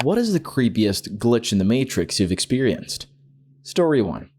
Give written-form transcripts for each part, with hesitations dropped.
What is the creepiest glitch in the Matrix you've experienced? Story 1.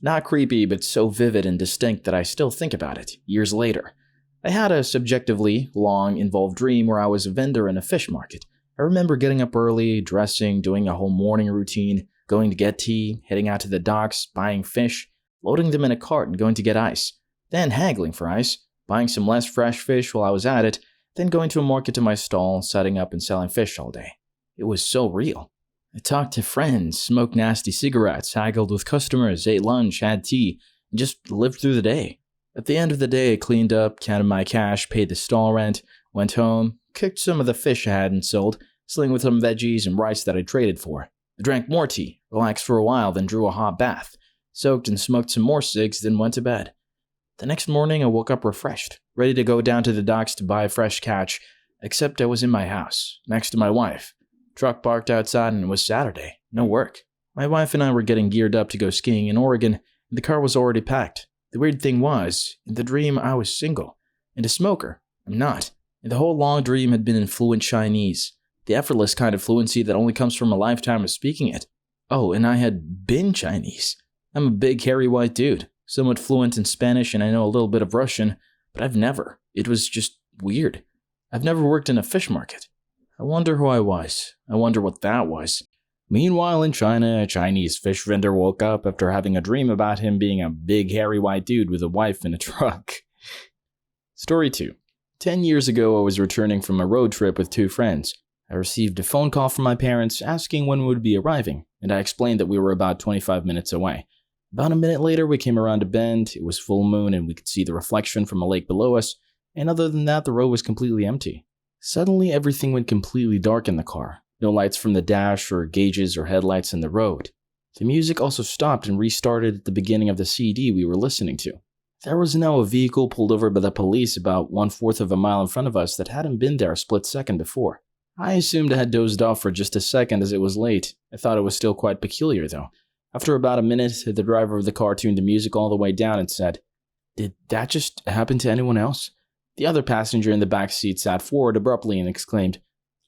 Not creepy, but so vivid and distinct that I still think about it, years later. I had a subjectively long, involved dream where I was a vendor in a fish market. I remember getting up early, dressing, doing a whole morning routine, going to get tea, heading out to the docks, buying fish, loading them in a cart and going to get ice, then haggling for ice, buying some less fresh fish while I was at it, then going to a market to my stall, setting up and selling fish all day. It was so real. I talked to friends, smoked nasty cigarettes, haggled with customers, ate lunch, had tea, and just lived through the day. At the end of the day, I cleaned up, counted my cash, paid the stall rent, went home, cooked some of the fish I hadn't sold, sling with some veggies and rice that I traded for. I drank more tea, relaxed for a while, then drew a hot bath, soaked and smoked some more cigs, then went to bed. The next morning, I woke up refreshed, ready to go down to the docks to buy a fresh catch, except I was in my house, next to my wife. Truck parked outside and it was Saturday. No work. My wife and I were getting geared up to go skiing in Oregon, and the car was already packed. The weird thing was, in the dream I was single, and a smoker. I'm not. And the whole long dream had been in fluent Chinese, the effortless kind of fluency that only comes from a lifetime of speaking it. Oh, and I had been Chinese. I'm a big, hairy white dude, somewhat fluent in Spanish, and I know a little bit of Russian, but I've never. It was just weird. I've never worked in a fish market. I wonder who I was. I wonder what that was. Meanwhile, in China, a Chinese fish vendor woke up after having a dream about him being a big, hairy white dude with a wife in a truck. Story 2. 10 years ago, I was returning from a road trip with 2 friends. I received a phone call from my parents asking when we would be arriving, and I explained that we were about 25 minutes away. About a minute later, we came around a bend. It was full moon, and we could see the reflection from a lake below us, and other than that, the road was completely empty. Suddenly, everything went completely dark in the car. No lights from the dash or gauges or headlights in the road. The music also stopped and restarted at the beginning of the CD we were listening to. There was now a vehicle pulled over by the police about 1/4 of a mile in front of us that hadn't been there a split second before. I assumed I had dozed off for just a second as it was late. I thought it was still quite peculiar though. After about a minute, the driver of the car tuned the music all the way down and said, "Did that just happen to anyone else?" The other passenger in the back seat sat forward abruptly and exclaimed,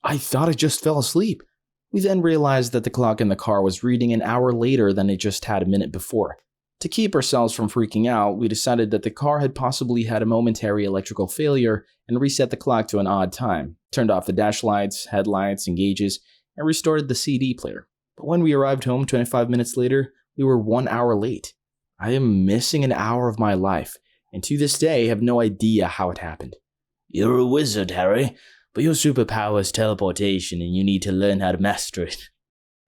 "I thought I just fell asleep." We then realized that the clock in the car was reading an hour later than it just had a minute before. To keep ourselves from freaking out, we decided that the car had possibly had a momentary electrical failure and reset the clock to an odd time, turned off the dash lights, headlights, and gauges, and restarted the CD player. But when we arrived home 25 minutes later, we were 1 hour late. I am missing an hour of my life, and to this day have no idea how it happened. You're a wizard, Harry, but your superpower is teleportation and you need to learn how to master it.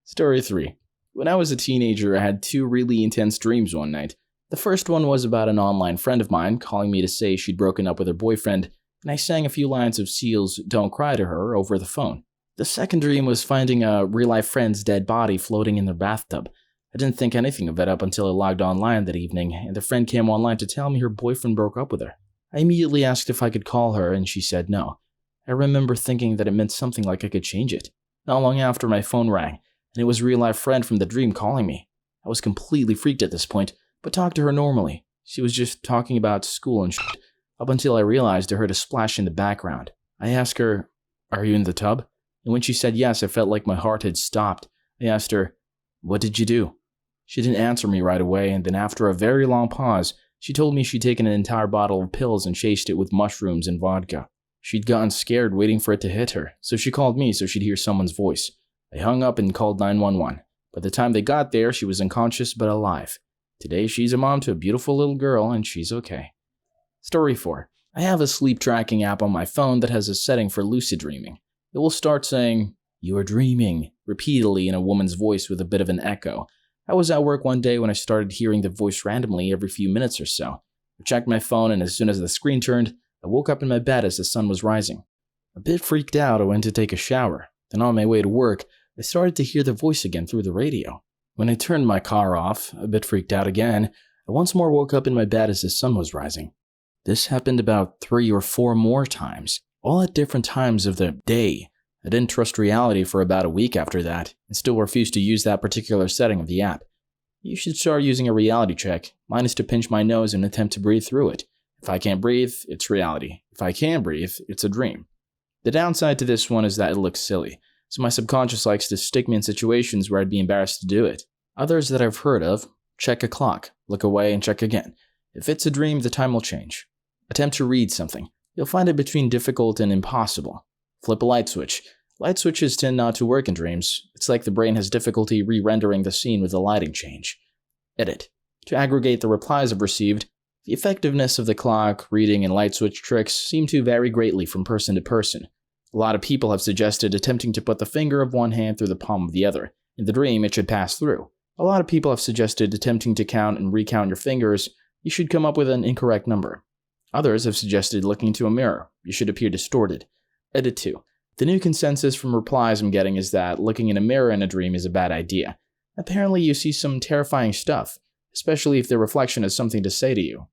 Story 3. When I was a teenager, I had 2 really intense dreams one night. The first one was about an online friend of mine calling me to say she'd broken up with her boyfriend, and I sang a few lines of Seal's "Don't Cry" to her over the phone. The second dream was finding a real-life friend's dead body floating in their bathtub. I didn't think anything of it up until I logged online that evening, and the friend came online to tell me her boyfriend broke up with her. I immediately asked if I could call her, and she said no. I remember thinking that it meant something like I could change it. Not long after, my phone rang, and it was a real-life friend from the dream calling me. I was completely freaked at this point, but talked to her normally. She was just talking about school and shit, up until I realized I heard a splash in the background. I asked her, "Are you in the tub?" And when she said yes, I felt like my heart had stopped. I asked her, "What did you do?" She didn't answer me right away, and then after a very long pause, she told me she'd taken an entire bottle of pills and chased it with mushrooms and vodka. She'd gotten scared waiting for it to hit her, so she called me so she'd hear someone's voice. I hung up and called 911. By the time they got there, she was unconscious but alive. Today, she's a mom to a beautiful little girl, and she's okay. Story 4. I have a sleep tracking app on my phone that has a setting for lucid dreaming. It will start saying, "You are dreaming," repeatedly in a woman's voice with a bit of an echo. I was at work one day when I started hearing the voice randomly every few minutes or so. I checked my phone, and as soon as the screen turned, I woke up in my bed as the sun was rising. A bit freaked out, I went to take a shower. Then on my way to work, I started to hear the voice again through the radio. When I turned my car off, a bit freaked out again, I once more woke up in my bed as the sun was rising. This happened about 3 or 4 more times, all at different times of the day. I didn't trust reality for about a week after that, and still refused to use that particular setting of the app. You should start using a reality check. Mine is to pinch my nose and attempt to breathe through it. If I can't breathe, it's reality. If I can breathe, it's a dream. The downside to this one is that it looks silly. so my subconscious likes to stick me in situations where I'd be embarrassed to do it. Others that I've heard of: check a clock, look away and check again. If it's a dream, the time will change. Attempt to read something. You'll find it between difficult and impossible. Flip a light switch. Light switches tend not to work in dreams. It's like the brain has difficulty re-rendering the scene with a lighting change. Edit. To aggregate the replies I've received, the effectiveness of the clock, reading, and light switch tricks seem to vary greatly from person to person. A lot of people have suggested attempting to put the finger of one hand through the palm of the other. In the dream, it should pass through. A lot of people have suggested attempting to count and recount your fingers. You should come up with an incorrect number. Others have suggested looking into a mirror. You should appear distorted. Edit 2. The new consensus from replies I'm getting is that looking in a mirror in a dream is a bad idea. Apparently you see some terrifying stuff, especially if the reflection has something to say to you.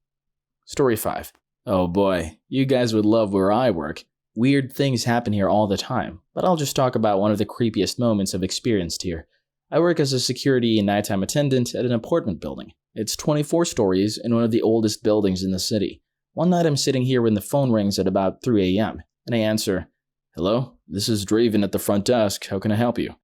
Story 5. Oh boy, you guys would love where I work. Weird things happen here all the time, but I'll just talk about one of the creepiest moments I've experienced here. I work as a security and nighttime attendant at an apartment building. It's 24 stories and one of the oldest buildings in the city. One night I'm sitting here when the phone rings at about 3 a.m., and I answer, "Hello, this is Draven at the front desk. How can I help you?"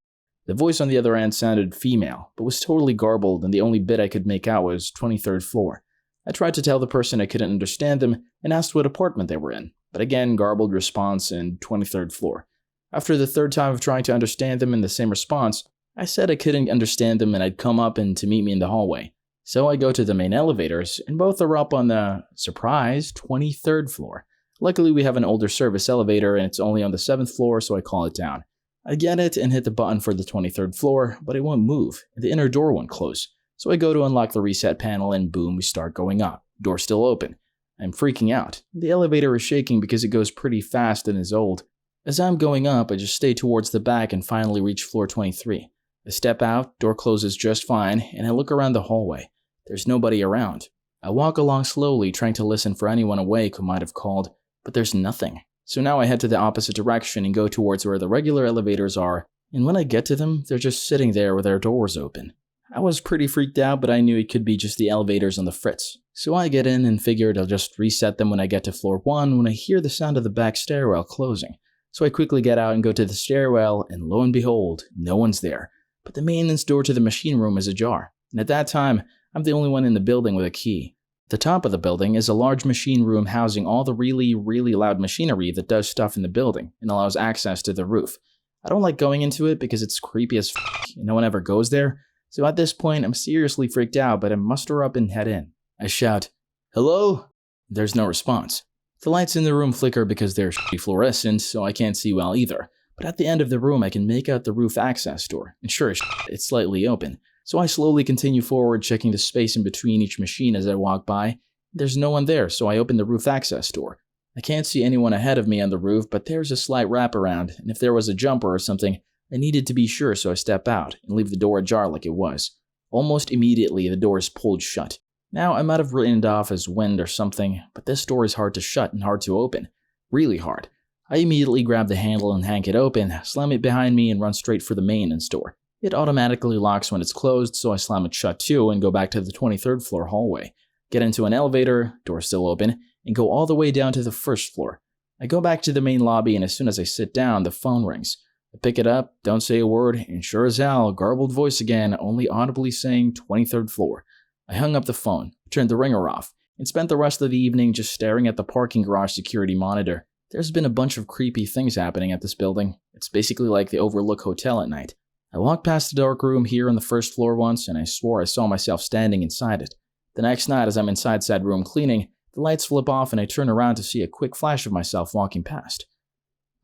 The voice on the other end sounded female, but was totally garbled, and the only bit I could make out was 23rd floor. I tried to tell the person I couldn't understand them and asked what apartment they were in, but again, garbled response and 23rd floor. After the third time of trying to understand them in the same response, I said I couldn't understand them and I'd come up and to meet me in the hallway. So I go to the main elevators, and both are up on the, surprise, 23rd floor. Luckily, we have an older service elevator and it's only on the 7th floor, so I call it down. I get it and hit the button for the 23rd floor, but it won't move, and the inner door won't close. So I go to unlock the reset panel and boom, we start going up. Door still open. I'm freaking out. The elevator is shaking because it goes pretty fast and is old. As I'm going up, I just stay towards the back and finally reach floor 23. I step out, door closes just fine, and I look around the hallway. There's nobody around. I walk along slowly, trying to listen for anyone awake who might have called, but there's nothing. So now I head to the opposite direction and go towards where the regular elevators are, and when I get to them, they're just sitting there with their doors open. I was pretty freaked out, but I knew it could be just the elevators on the fritz. So I get in and figured I'll just reset them when I get to floor 1 when I hear the sound of the back stairwell closing. So I quickly get out and go to the stairwell, and lo and behold, no one's there. But the maintenance door to the machine room is ajar, and at that time, I'm the only one in the building with a key. The top of the building is a large machine room housing all the really loud machinery that does stuff in the building and allows access to the roof. I don't like going into it because it's creepy as and no one ever goes there, so at this point I'm seriously freaked out, but I muster up and head in. I shout, "Hello?" There's no response. The lights in the room flicker because they're fluorescent, so I can't see well either, but at the end of the room I can make out the roof access door, and sure as it's slightly open. So I slowly continue forward, checking the space in between each machine as I walk by. There's no one there, so I open the roof access door. I can't see anyone ahead of me on the roof, but there's a slight wraparound, and if there was a jumper or something, I needed to be sure, so I step out and leave the door ajar like it was. Almost immediately, the door is pulled shut. Now, I might have written it off as wind or something, but this door is hard to shut and hard to open. Really hard. I immediately grab the handle and hank it open, slam it behind me, and run straight for the maintenance door. It automatically locks when it's closed, so I slam it shut too and go back to the 23rd floor hallway. Get into an elevator, door still open, and go all the way down to the 1st floor. I go back to the main lobby, and as soon as I sit down, the phone rings. I pick it up, don't say a word, and sure as hell, garbled voice again, only audibly saying 23rd floor. I hung up the phone, turned the ringer off, and spent the rest of the evening just staring at the parking garage security monitor. There's been a bunch of creepy things happening at this building. It's basically like the Overlook Hotel at night. I walked past the dark room here on the 1st floor once, and I swore I saw myself standing inside it. The next night, as I'm inside said room cleaning, the lights flip off and I turn around to see a quick flash of myself walking past.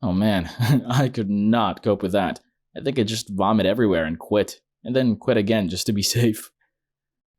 Oh man, I could not cope with that. I think I'd just vomit everywhere and quit, and then quit again just to be safe.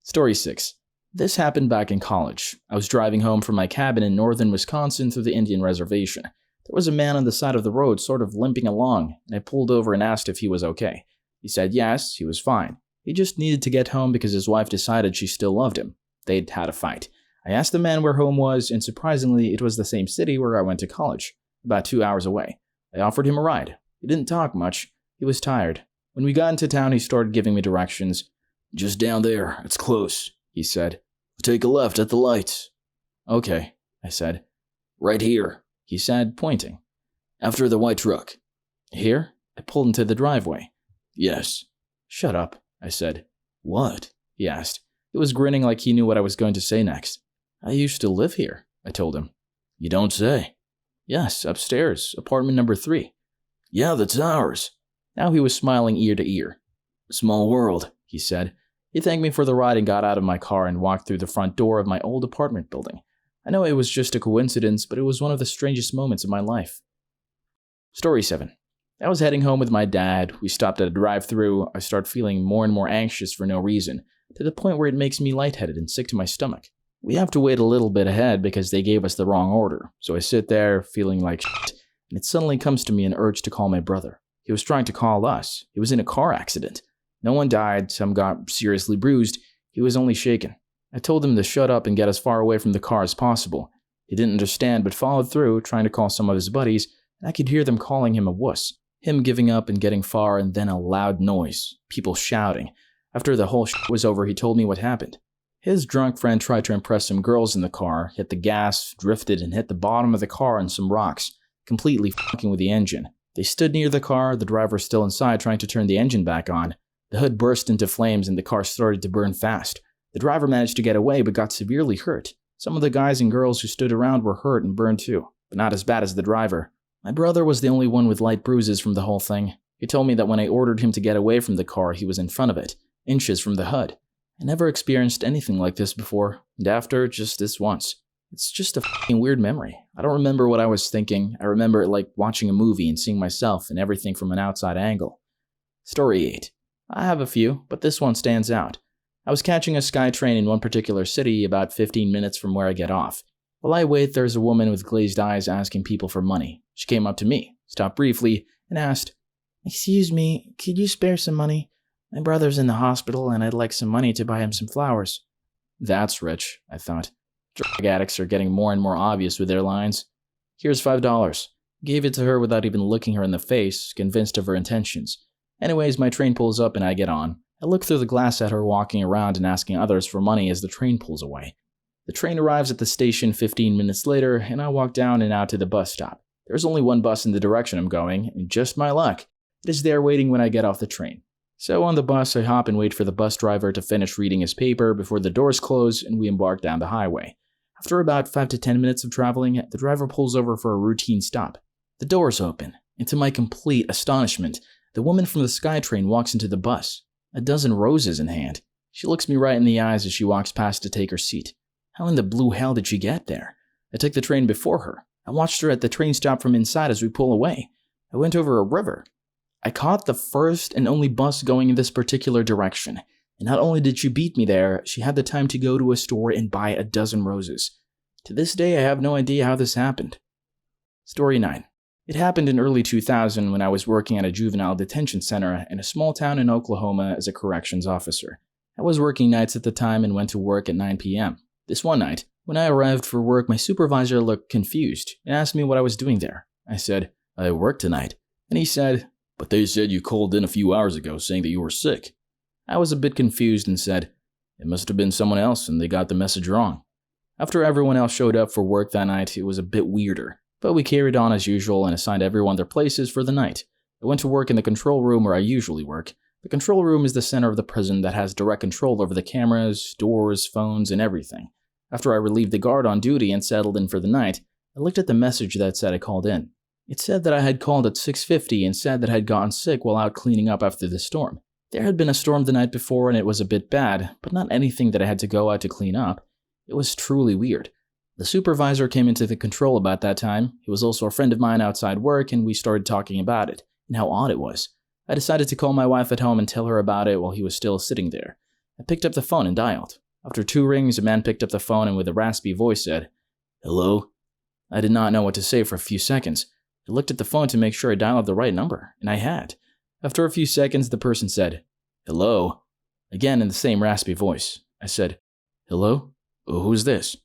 Story 6. This happened back in college. I was driving home from my cabin in northern Wisconsin through the Indian reservation. There was a man on the side of the road sort of limping along, and I pulled over and asked if he was okay. He said yes, he was fine. He just needed to get home because his wife decided she still loved him. They'd had a fight. I asked the man where home was, and surprisingly, it was the same city where I went to college, about 2 hours away. I offered him a ride. He didn't talk much. He was tired. When we got into town, he started giving me directions. "Just down there, it's close," he said. "Take a left at the lights." "Okay," I said. "Right here," he said, pointing. "After the white truck." "Here?" I pulled into the driveway. Yes. Shut up, I said. What? He asked. He was grinning like he knew what I was going to say next. I used to live here, I told him. You don't say. Yes, upstairs, apartment number 3. Yeah, that's ours. Now he was smiling ear to ear. Small world, he said. He thanked me for the ride and got out of my car and walked through the front door of my old apartment building. I know it was just a coincidence, but it was one of the strangest moments of my life. Story 7. I was heading home with my dad. We stopped at a drive-thru. I started feeling more and more anxious for no reason, to the point where it makes me lightheaded and sick to my stomach. We have to wait a little bit ahead because they gave us the wrong order, so I sit there feeling like shit, and it suddenly comes to me an urge to call my brother. He was trying to call us. He was in a car accident. No one died, some got seriously bruised. He was only shaken. I told him to shut up and get as far away from the car as possible. He didn't understand but followed through, trying to call some of his buddies, and I could hear them calling him a wuss. Him giving up and getting far, and then a loud noise. People shouting. After the whole shit was over, he told me what happened. His drunk friend tried to impress some girls in the car, hit the gas, drifted, and hit the bottom of the car on some rocks, completely fucking with the engine. They stood near the car, the driver still inside trying to turn the engine back on. The hood burst into flames and the car started to burn fast. The driver managed to get away but got severely hurt. Some of the guys and girls who stood around were hurt and burned too, but not as bad as the driver. My brother was the only one with light bruises from the whole thing. He told me that when I ordered him to get away from the car, he was in front of it, inches from the hood. I never experienced anything like this before, and after, just this once. It's just a fucking weird memory. I don't remember what I was thinking. I remember it like watching a movie and seeing myself and everything from an outside angle. Story 8. I have a few, but this one stands out. I was catching a SkyTrain in one particular city about 15 minutes from where I get off. While I wait, there's a woman with glazed eyes asking people for money. She came up to me, stopped briefly, and asked, "Excuse me, could you spare some money? My brother's in the hospital and I'd like some money to buy him some flowers." That's rich, I thought. Drug addicts are getting more and more obvious with their lines. "Here's $5. Gave it to her without even looking her in the face, convinced of her intentions. Anyways, my train pulls up and I get on. I look through the glass at her walking around and asking others for money as the train pulls away. The train arrives at the station 15 minutes later, and I walk down and out to the bus stop. There's only one bus in the direction I'm going, and just my luck, it is there waiting when I get off the train. So on the bus, I hop and wait for the bus driver to finish reading his paper before the doors close and we embark down the highway. After about 5 to 10 minutes of traveling, the driver pulls over for a routine stop. The doors open, and to my complete astonishment, the woman from the SkyTrain walks into the bus, a dozen roses in hand. She looks me right in the eyes as she walks past to take her seat. How in the blue hell did she get there? I took the train before her. I watched her at the train stop from inside as we pull away. I went over a river. I caught the first and only bus going in this particular direction. And not only did she beat me there, she had the time to go to a store and buy a dozen roses. To this day, I have no idea how this happened. Story 9. It happened in early 2000 when I was working at a juvenile detention center in a small town in Oklahoma as a corrections officer. I was working nights at the time and went to work at 9 p.m. This one night, when I arrived for work, my supervisor looked confused and asked me what I was doing there. I said, "I work tonight." And he said, "But they said you called in a few hours ago saying that you were sick." I was a bit confused and said, "It must have been someone else and they got the message wrong." After everyone else showed up for work that night, it was a bit weirder, but we carried on as usual and assigned everyone their places for the night. I went to work in the control room where I usually work. The control room is the center of the prison that has direct control over the cameras, doors, phones, and everything. After I relieved the guard on duty and settled in for the night, I looked at the message that said I called in. It said that I had called at 6:50 and said that I had gotten sick while out cleaning up after the storm. There had been a storm the night before and it was a bit bad, but not anything that I had to go out to clean up. It was truly weird. The supervisor came into the control about that time. He was also a friend of mine outside work and we started talking about it and how odd it was. I decided to call my wife at home and tell her about it while he was still sitting there. I picked up the phone and dialed. After 2 rings, a man picked up the phone and with a raspy voice said, "Hello?" I did not know what to say for a few seconds. I looked at the phone to make sure I dialed the right number, and I had. After a few seconds, the person said, "Hello?" Again in the same raspy voice. I said, "Hello? Who's this?"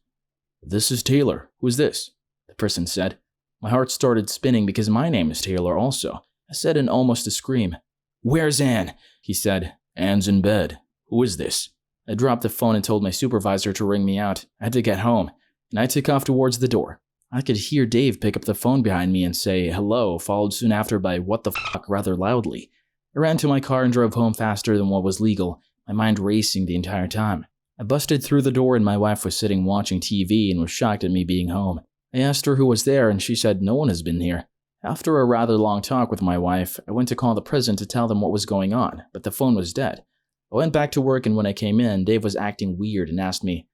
"This is Taylor. Who's this?" the person said. My heart started spinning because my name is Taylor also. I said in almost a scream, "Where's Ann?" He said, "Ann's in bed. Who is this?" I dropped the phone and told my supervisor to ring me out. I had to get home, and I took off towards the door. I could hear Dave pick up the phone behind me and say hello, followed soon after by what the fuck rather loudly. I ran to my car and drove home faster than what was legal, my mind racing the entire time. I busted through the door and my wife was sitting watching TV and was shocked at me being home. I asked her who was there and she said no one has been here. After a rather long talk with my wife, I went to call the prison to tell them what was going on, but the phone was dead. I went back to work and when I came in, Dave was acting weird and asked me,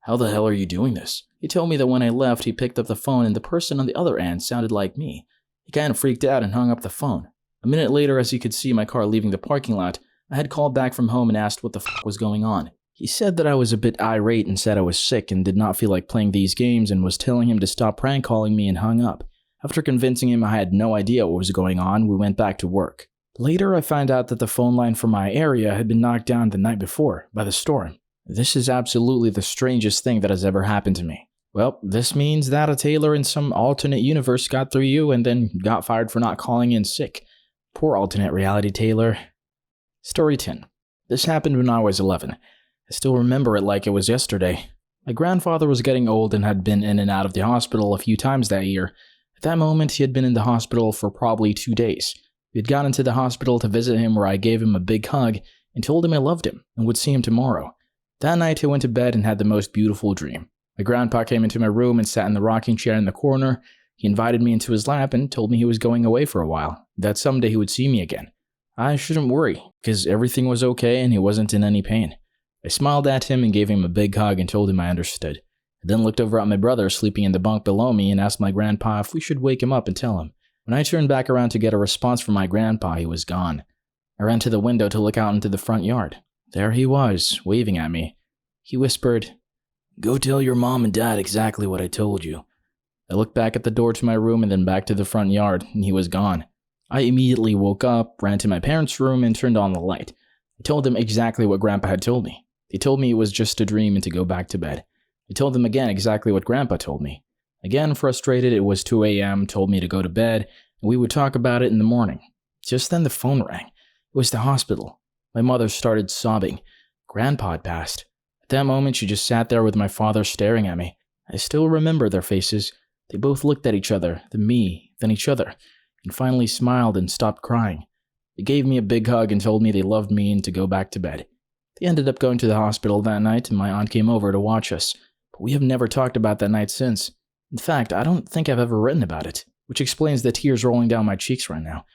"How the hell are you doing this?" He told me that when I left, he picked up the phone and the person on the other end sounded like me. He kind of freaked out and hung up the phone. A minute later, as he could see my car leaving the parking lot, I had called back from home and asked what the fuck was going on. He said that I was a bit irate and said I was sick and did not feel like playing these games and was telling him to stop prank calling me and hung up. After convincing him I had no idea what was going on, we went back to work. Later, I found out that the phone line for my area had been knocked down the night before by the storm. This is absolutely the strangest thing that has ever happened to me. Well, this means that a tailor in some alternate universe got through you and then got fired for not calling in sick. Poor alternate reality Taylor. Story 10. This happened when I was 11. I still remember it like it was yesterday. My grandfather was getting old and had been in and out of the hospital a few times that year. At that moment, he had been in the hospital for probably 2 days. We had gone into the hospital to visit him where I gave him a big hug and told him I loved him and would see him tomorrow. That night, I went to bed and had the most beautiful dream. My grandpa came into my room and sat in the rocking chair in the corner. He invited me into his lap and told me he was going away for a while, that someday he would see me again. I shouldn't worry, because everything was okay and he wasn't in any pain. I smiled at him and gave him a big hug and told him I understood. I then looked over at my brother sleeping in the bunk below me and asked my grandpa if we should wake him up and tell him. When I turned back around to get a response from my grandpa, he was gone. I ran to the window to look out into the front yard. There he was, waving at me. He whispered, "Go tell your mom and dad exactly what I told you." I looked back at the door to my room and then back to the front yard, and he was gone. I immediately woke up, ran to my parents' room, and turned on the light. I told them exactly what Grandpa had told me. They told me it was just a dream and to go back to bed. I told them again exactly what Grandpa told me. Again, frustrated, it was 2 a.m., told me to go to bed, and we would talk about it in the morning. Just then the phone rang. It was the hospital. My mother started sobbing. Grandpa had passed. At that moment, she just sat there with my father staring at me. I still remember their faces. They both looked at each other, then me, then each other, and finally smiled and stopped crying. They gave me a big hug and told me they loved me and to go back to bed. They ended up going to the hospital that night, and my aunt came over to watch us. But we have never talked about that night since. In fact, I don't think I've ever written about it, which explains the tears rolling down my cheeks right now.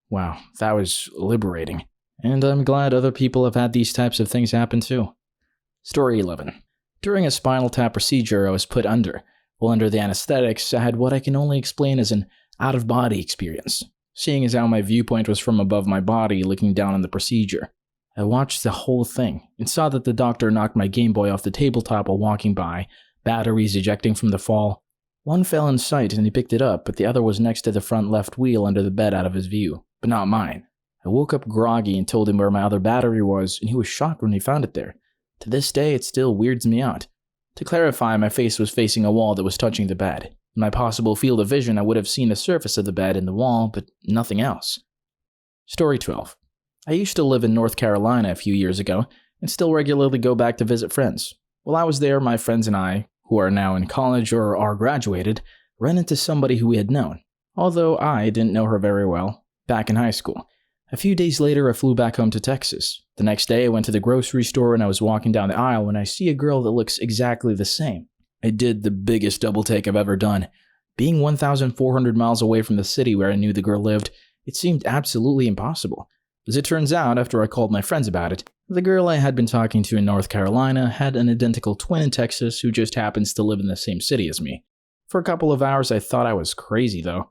Wow, that was liberating. And I'm glad other people have had these types of things happen too. Story 11. During a spinal tap procedure, I was put under. While under the anesthetics, I had what I can only explain as an out-of-body experience, seeing as how my viewpoint was from above my body looking down on the procedure. I watched the whole thing and saw that the doctor knocked my Game Boy off the tabletop while walking by, batteries ejecting from the fall. One fell in sight and he picked it up, but the other was next to the front left wheel under the bed out of his view, but not mine. I woke up groggy and told him where my other battery was, and he was shocked when he found it there. To this day, it still weirds me out. To clarify, my face was facing a wall that was touching the bed. In my possible field of vision, I would have seen the surface of the bed and the wall, but nothing else. Story 12. I used to live in North Carolina a few years ago, and still regularly go back to visit friends. While I was there, my friends and I, who are now in college or are graduated, ran into somebody who we had known, although I didn't know her very well, back in high school. A few days later, I flew back home to Texas. The next day, I went to the grocery store and I was walking down the aisle when I see a girl that looks exactly the same. I did the biggest double take I've ever done. Being 1,400 miles away from the city where I knew the girl lived, it seemed absolutely impossible. As it turns out, after I called my friends about it, the girl I had been talking to in North Carolina had an identical twin in Texas who just happens to live in the same city as me. For a couple of hours, I thought I was crazy, though.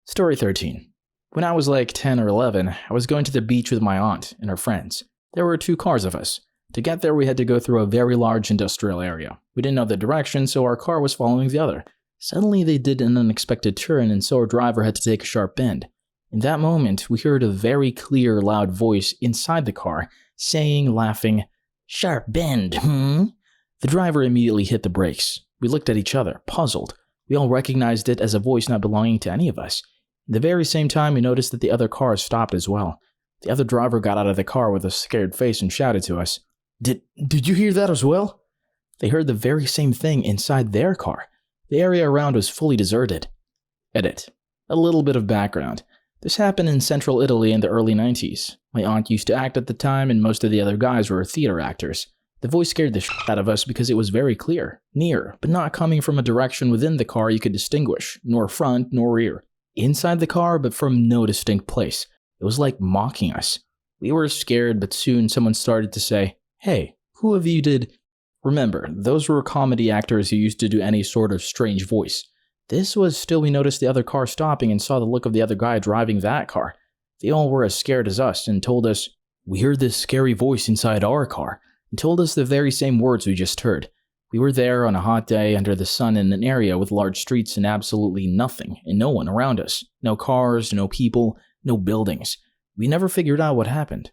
Story 13. When I was like 10 or 11, I was going to the beach with my aunt and her friends. There were 2 cars of us. To get there, we had to go through a very large industrial area. We didn't know the direction, so our car was following the other. Suddenly, they did an unexpected turn, and so our driver had to take a sharp bend. In that moment, we heard a very clear, loud voice inside the car, saying, laughing, "Sharp bend, The driver immediately hit the brakes. We looked at each other, puzzled. We all recognized it as a voice not belonging to any of us. At the very same time, we noticed that the other car stopped as well. The other driver got out of the car with a scared face and shouted to us, Did you hear that as well?" They heard the very same thing inside their car. The area around was fully deserted. Edit. A little bit of background. This happened in central Italy in the early 90s. My aunt used to act at the time, and most of the other guys were theater actors. The voice scared the shit out of us because it was very clear, near, but not coming from a direction within the car you could distinguish, nor front nor rear. Inside the car, but from no distinct place. It was like mocking us. We were scared, but soon someone started to say, "Hey, who of you did..." Remember, those were comedy actors who used to do any sort of strange voice. This was still we noticed the other car stopping and saw the look of the other guy driving that car. They all were as scared as us and told us, "We heard this scary voice inside our car," and told us the very same words we just heard. We were there on a hot day under the sun in an area with large streets and absolutely nothing and no one around us. No cars, no people, no buildings. We never figured out what happened.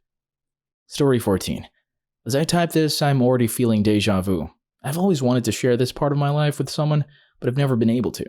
Story 14. As I type this, I'm already feeling deja vu. I've always wanted to share this part of my life with someone, but I've never been able to.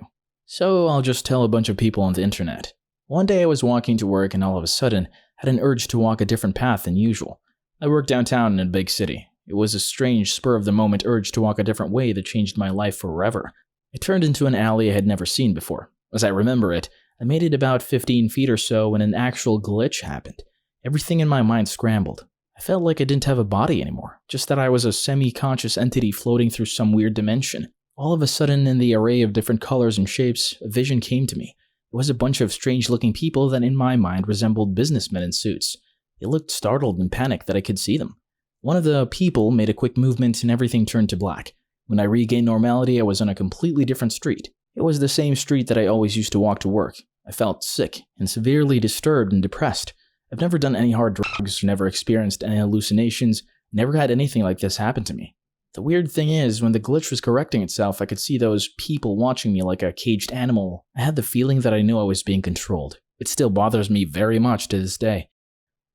So I'll just tell a bunch of people on the internet. One day I was walking to work and all of a sudden had an urge to walk a different path than usual. I work downtown in a big city. It was a strange spur-of-the-moment urge to walk a different way that changed my life forever. It turned into an alley I had never seen before. As I remember it, I made it about 15 feet or so when an actual glitch happened. Everything in my mind scrambled. I felt like I didn't have a body anymore, just that I was a semi-conscious entity floating through some weird dimension. All of a sudden, in the array of different colors and shapes, a vision came to me. It was a bunch of strange-looking people that in my mind resembled businessmen in suits. They looked startled and panicked that I could see them. One of the people made a quick movement and everything turned to black. When I regained normality, I was on a completely different street. It was the same street that I always used to walk to work. I felt sick and severely disturbed and depressed. I've never done any hard drugs, never experienced any hallucinations, never had anything like this happen to me. The weird thing is, when the glitch was correcting itself, I could see those people watching me like a caged animal. I had the feeling that I knew I was being controlled. It still bothers me very much to this day.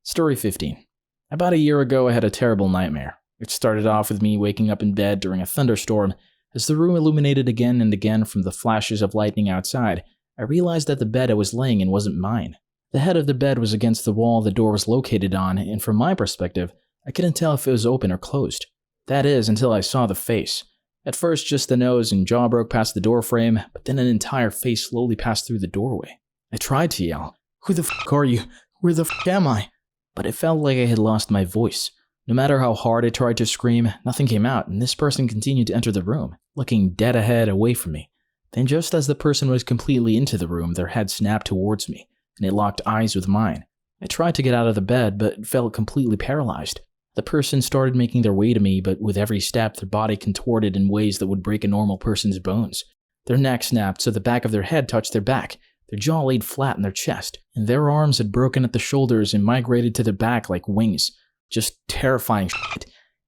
Story 15. About a year ago, I had a terrible nightmare. It started off with me waking up in bed during a thunderstorm. As the room illuminated again and again from the flashes of lightning outside, I realized that the bed I was laying in wasn't mine. The head of the bed was against the wall the door was located on, and from my perspective, I couldn't tell if it was open or closed. That is, until I saw the face. At first, just the nose and jaw broke past the doorframe, but then an entire face slowly passed through the doorway. I tried to yell, "Who the f*** are you? Where the f*** am I?" But it felt like I had lost my voice. No matter how hard I tried to scream, nothing came out, and this person continued to enter the room, looking dead ahead away from me. Then just as the person was completely into the room, their head snapped towards me, and it locked eyes with mine. I tried to get out of the bed, but felt completely paralyzed. The person started making their way to me, but with every step, their body contorted in ways that would break a normal person's bones. Their neck snapped so the back of their head touched their back. Their jaw laid flat in their chest, and their arms had broken at the shoulders and migrated to their back like wings. Just terrifying shit.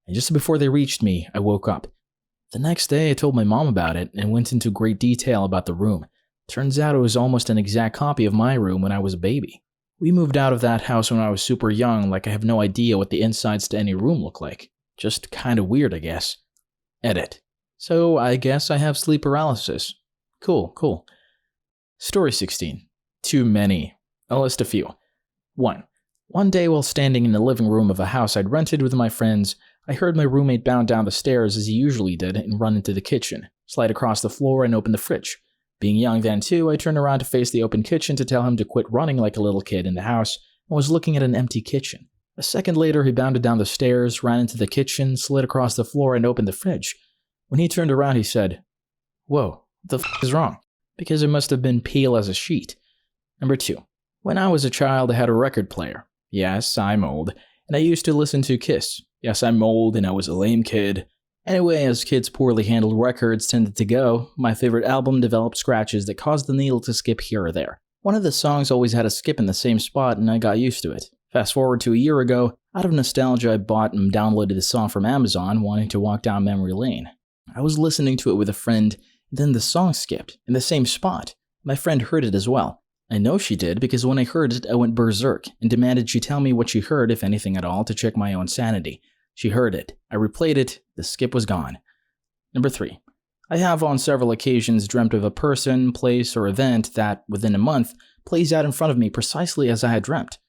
And just before they reached me, I woke up. The next day, I told my mom about it and went into great detail about the room. Turns out it was almost an exact copy of my room when I was a baby. We moved out of that house when I was super young, like I have no idea what the insides to any room look like. Just kinda weird, I guess. Edit. So I guess I have sleep paralysis. Cool. Story 16. Too many. I'll list a few. 1. One day while standing in the living room of a house I'd rented with my friends, I heard my roommate bound down the stairs as he usually did and run into the kitchen, slide across the floor and open the fridge. Being young then too, I turned around to face the open kitchen to tell him to quit running like a little kid in the house and was looking at an empty kitchen. A second later, he bounded down the stairs, ran into the kitchen, slid across the floor and opened the fridge. When he turned around, he said, "Whoa, what the f*** is wrong?" Because it must have been pale as a sheet. Number 2. When I was a child, I had a record player. Yes, I'm old, and I used to listen to Kiss. Yes, I'm old, and I was a lame kid. Anyway, as kids' poorly handled records tended to go, my favorite album developed scratches that caused the needle to skip here or there. One of the songs always had a skip in the same spot, and I got used to it. Fast forward to a year ago, out of nostalgia, I bought and downloaded the song from Amazon, wanting to walk down memory lane. I was listening to it with a friend, and then the song skipped, in the same spot. My friend heard it as well. I know she did because when I heard it, I went berserk and demanded she tell me what she heard, if anything at all, to check my own sanity. She heard it. I replayed it. The skip was gone. Number 3. I have on several occasions dreamt of a person, place, or event that, within a month, plays out in front of me precisely as I had dreamt.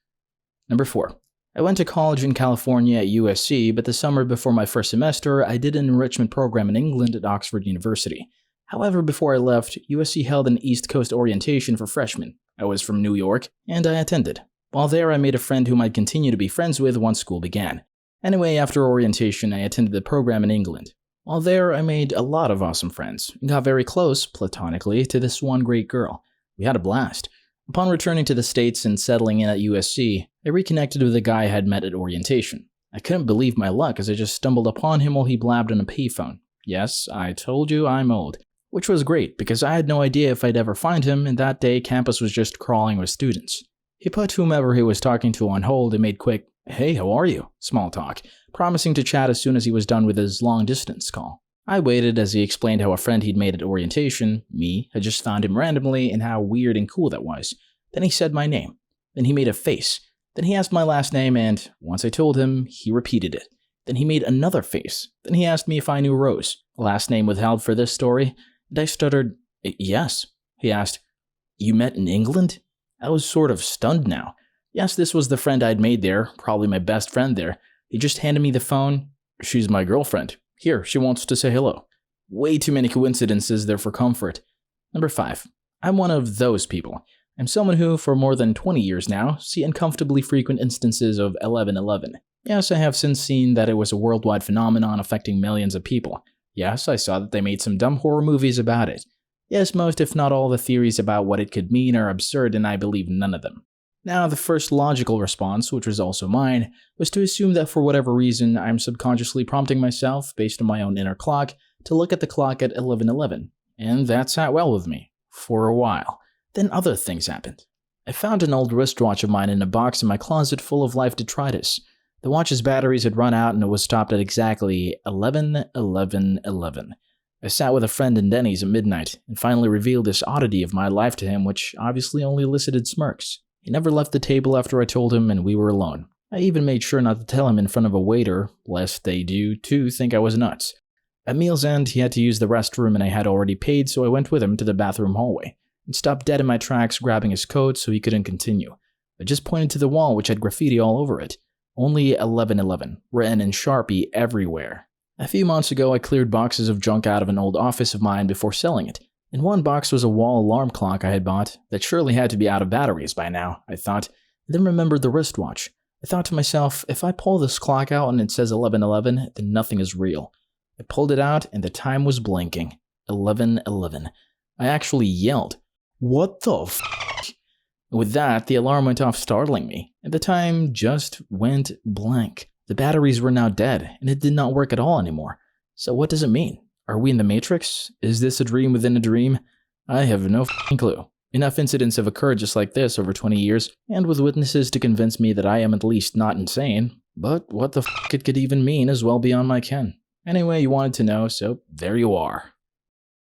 Number 4. I went to college in California at USC, but the summer before my first semester, I did an enrichment program in England at Oxford University. However, before I left, USC held an East Coast orientation for freshmen. I was from New York, and I attended. While there, I made a friend whom I'd continue to be friends with once school began. Anyway, after orientation, I attended the program in England. While there, I made a lot of awesome friends, and got very close, platonically, to this one great girl. We had a blast. Upon returning to the States and settling in at USC, I reconnected with a guy I had met at orientation. I couldn't believe my luck as I just stumbled upon him while he blabbed on a payphone. Yes, I told you I'm old. Which was great, because I had no idea if I'd ever find him, and that day campus was just crawling with students. He put whomever he was talking to on hold and made quick, "Hey, how are you?" small talk, promising to chat as soon as he was done with his long-distance call. I waited as he explained how a friend he'd made at orientation, me, had just found him randomly and how weird and cool that was. Then he said my name. Then he made a face. Then he asked my last name and, once I told him, he repeated it. Then he made another face. Then he asked me if I knew Rose, last name withheld for this story, and I stuttered, "Yes." He asked, "You met in England?" I was sort of stunned now. Yes, this was the friend I'd made there, probably my best friend there. He just handed me the phone. "She's my girlfriend. Here, she wants to say hello." Way too many coincidences there for comfort. Number 5. I'm one of those people. I'm someone who, for more than 20 years now, see uncomfortably frequent instances of 11/11. Yes, I have since seen that it was a worldwide phenomenon affecting millions of people. Yes, I saw that they made some dumb horror movies about it. Yes, most if not all the theories about what it could mean are absurd and I believe none of them. Now, the first logical response, which was also mine, was to assume that for whatever reason, I'm subconsciously prompting myself, based on my own inner clock, to look at the clock at 11:11. And that sat well with me. For a while. Then other things happened. I found an old wristwatch of mine in a box in my closet full of life detritus. The watch's batteries had run out and it was stopped at exactly 11:11:11. I sat with a friend in Denny's at midnight and finally revealed this oddity of my life to him, which obviously only elicited smirks. He never left the table after I told him and we were alone. I even made sure not to tell him in front of a waiter, lest they do too think I was nuts. At meal's end, he had to use the restroom and I had already paid, so I went with him to the bathroom hallway and stopped dead in my tracks, grabbing his coat so he couldn't continue. I just pointed to the wall, which had graffiti all over it. Only 11:11, written in Sharpie everywhere. A few months ago, I cleared boxes of junk out of an old office of mine before selling it. In one box was a wall alarm clock I had bought that surely had to be out of batteries by now, I thought. I then remembered the wristwatch. I thought to myself, if I pull this clock out and it says 11:11, then nothing is real. I pulled it out and the time was blinking. 11:11. I actually yelled, "What the f***?" With that, the alarm went off, startling me, and the time just went blank. The batteries were now dead, and it did not work at all anymore. So what does it mean? Are we in the Matrix? Is this a dream within a dream? I have no f***ing clue. Enough incidents have occurred just like this over 20 years, and with witnesses to convince me that I am at least not insane. But what the f*** it could even mean is well beyond my ken. Anyway, you wanted to know, so there you are.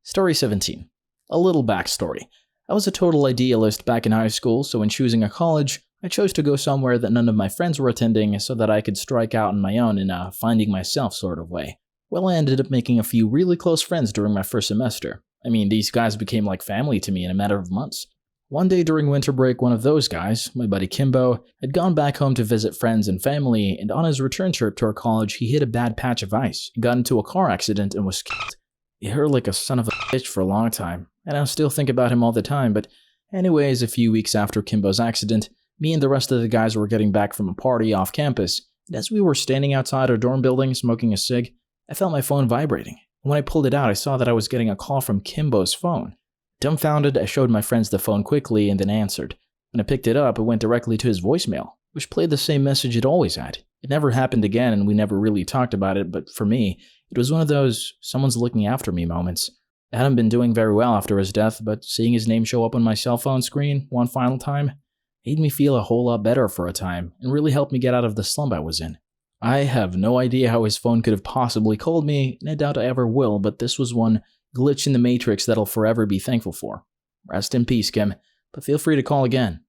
Story 17. A little backstory. I was a total idealist back in high school, so when choosing a college, I chose to go somewhere that none of my friends were attending so that I could strike out on my own in a finding myself sort of way. Well, I ended up making a few really close friends during my first semester. I mean, these guys became like family to me in a matter of months. One day during winter break, one of those guys, my buddy Kimbo, had gone back home to visit friends and family, and on his return trip to our college, he hit a bad patch of ice, got into a car accident, and was killed. He hurt like a son of a bitch for a long time, and I still think about him all the time, but anyways, a few weeks after Kimbo's accident, me and the rest of the guys were getting back from a party off campus, and as we were standing outside our dorm building smoking a cig, I felt my phone vibrating. When I pulled it out, I saw that I was getting a call from Kimbo's phone. Dumbfounded, I showed my friends the phone quickly and then answered. When I picked it up, it went directly to his voicemail, which played the same message it always had. It never happened again and we never really talked about it, but for me, it was one of those someone's looking after me moments. I hadn't been doing very well after his death, but seeing his name show up on my cell phone screen one final time made me feel a whole lot better for a time and really helped me get out of the slump I was in. I have no idea how his phone could have possibly called me, and I doubt I ever will, but this was one glitch in the Matrix that I'll forever be thankful for. Rest in peace, Kim, but feel free to call again.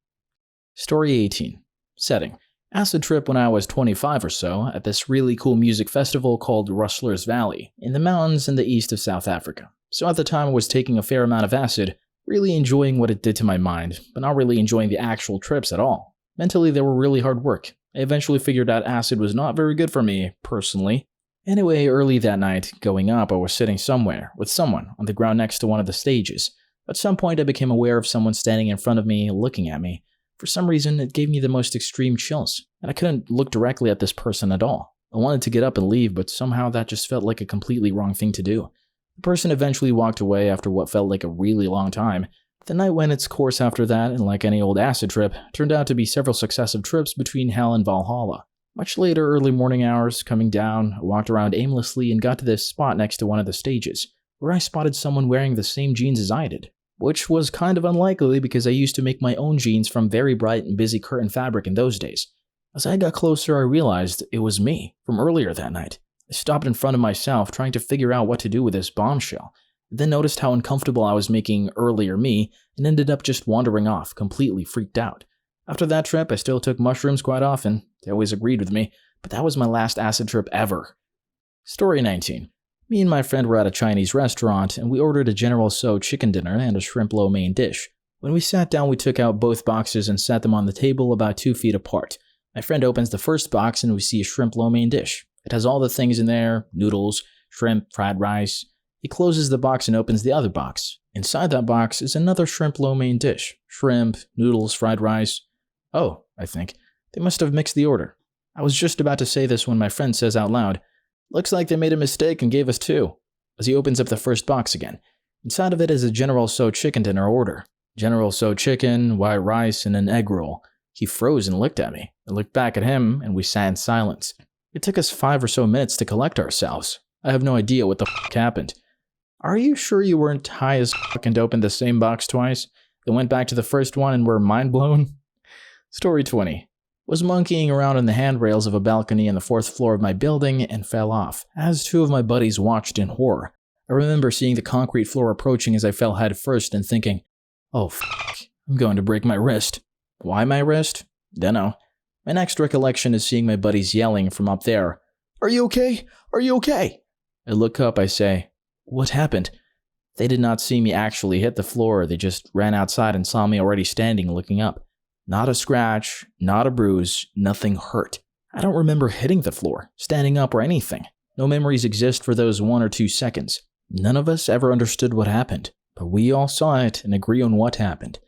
Story 18. Setting. Acid trip when I was 25 or so at this really cool music festival called Rustler's Valley in the mountains in the east of South Africa. So at the time I was taking a fair amount of acid, really enjoying what it did to my mind, but not really enjoying the actual trips at all. Mentally, they were really hard work. I eventually figured out acid was not very good for me, personally. Anyway, early that night, going up, I was sitting somewhere with someone on the ground next to one of the stages. At some point, I became aware of someone standing in front of me, looking at me. For some reason, it gave me the most extreme chills, and I couldn't look directly at this person at all. I wanted to get up and leave, but somehow that just felt like a completely wrong thing to do. The person eventually walked away after what felt like a really long time. The night went its course after that, and like any old acid trip, turned out to be several successive trips between Hell and Valhalla. Much later, early morning hours, coming down, I walked around aimlessly and got to this spot next to one of the stages, where I spotted someone wearing the same jeans as I did. Which was kind of unlikely because I used to make my own jeans from very bright and busy curtain fabric in those days. As I got closer, I realized it was me from earlier that night. I stopped in front of myself, trying to figure out what to do with this bombshell, then noticed how uncomfortable I was making earlier me and ended up just wandering off, completely freaked out. After that trip, I still took mushrooms quite often. They always agreed with me, but that was my last acid trip ever. Story 19. Me and my friend were at a Chinese restaurant, and we ordered a General Tso chicken dinner and a shrimp lo mein dish. When we sat down, we took out both boxes and set them on the table about 2 feet apart. My friend opens the first box and we see a shrimp lo mein dish. It has all the things in there: noodles, shrimp, fried rice. He closes the box and opens the other box. Inside that box is another shrimp lo mein dish. Shrimp, noodles, fried rice. Oh, I think. They must have mixed the order. I was just about to say this when my friend says out loud, "Looks like they made a mistake and gave us 2. As he opens up the first box again. Inside of it is a General Tso chicken dinner order. General Tso chicken, white rice, and an egg roll. He froze and looked at me. I looked back at him, and we sat in silence. It took us 5 or so minutes to collect ourselves. I have no idea what the f*** happened. Are you sure you weren't high as f*** and opened the same box twice? Then went back to the first one and were mind blown? Story 20. Was monkeying around on the handrails of a balcony on the 4th floor of my building and fell off, as 2 of my buddies watched in horror. I remember seeing the concrete floor approaching as I fell head first and thinking, oh f***, I'm going to break my wrist. Why my wrist? Dunno. My next recollection is seeing my buddies yelling from up there, "Are you okay? Are you okay?" I look up, I say, "What happened?" They did not see me actually hit the floor, they just ran outside and saw me already standing looking up. Not a scratch, not a bruise, nothing hurt. I don't remember hitting the floor, standing up, or anything. No memories exist for those 1 or 2 seconds. None of us ever understood what happened, but we all saw it and agree on what happened.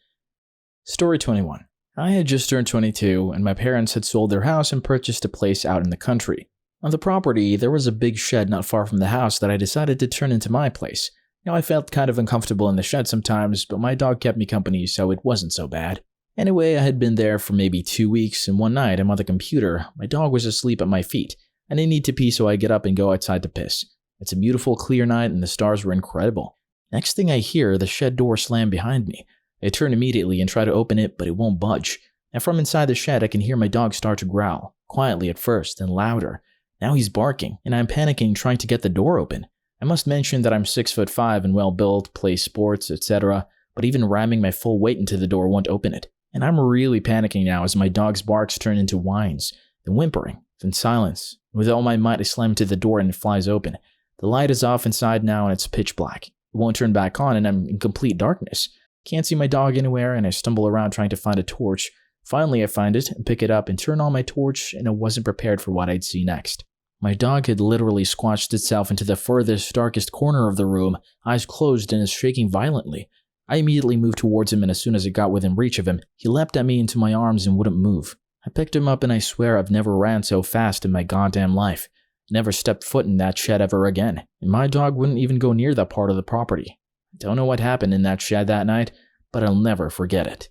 Story 21. I had just turned 22, and my parents had sold their house and purchased a place out in the country. On the property, there was a big shed not far from the house that I decided to turn into my place. Now, I felt kind of uncomfortable in the shed sometimes, but my dog kept me company, so it wasn't so bad. Anyway, I had been there for maybe 2 weeks, and one night I'm on the computer, my dog was asleep at my feet, and I need to pee, so I get up and go outside to piss. It's a beautiful, clear night, and the stars were incredible. Next thing I hear, the shed door slam behind me. I turn immediately and try to open it, but it won't budge. And from inside the shed, I can hear my dog start to growl, quietly at first, then louder. Now he's barking, and I'm panicking trying to get the door open. I must mention that I'm 6'5" and well-built, play sports, etc., but even ramming my full weight into the door won't open it. And I'm really panicking now as my dog's barks turn into whines, then whimpering, then silence. With all my might, I slam into the door and it flies open. The light is off inside now and it's pitch black. It won't turn back on and I'm in complete darkness. Can't see my dog anywhere and I stumble around trying to find a torch. Finally, I find it and pick it up and turn on my torch, and I wasn't prepared for what I'd see next. My dog had literally squashed itself into the furthest, darkest corner of the room, eyes closed, and is shaking violently. I immediately moved towards him, and as soon as I got within reach of him, he leapt at me into my arms and wouldn't move. I picked him up and I swear I've never ran so fast in my goddamn life. Never stepped foot in that shed ever again, and my dog wouldn't even go near that part of the property. I don't know what happened in that shed that night, but I'll never forget it.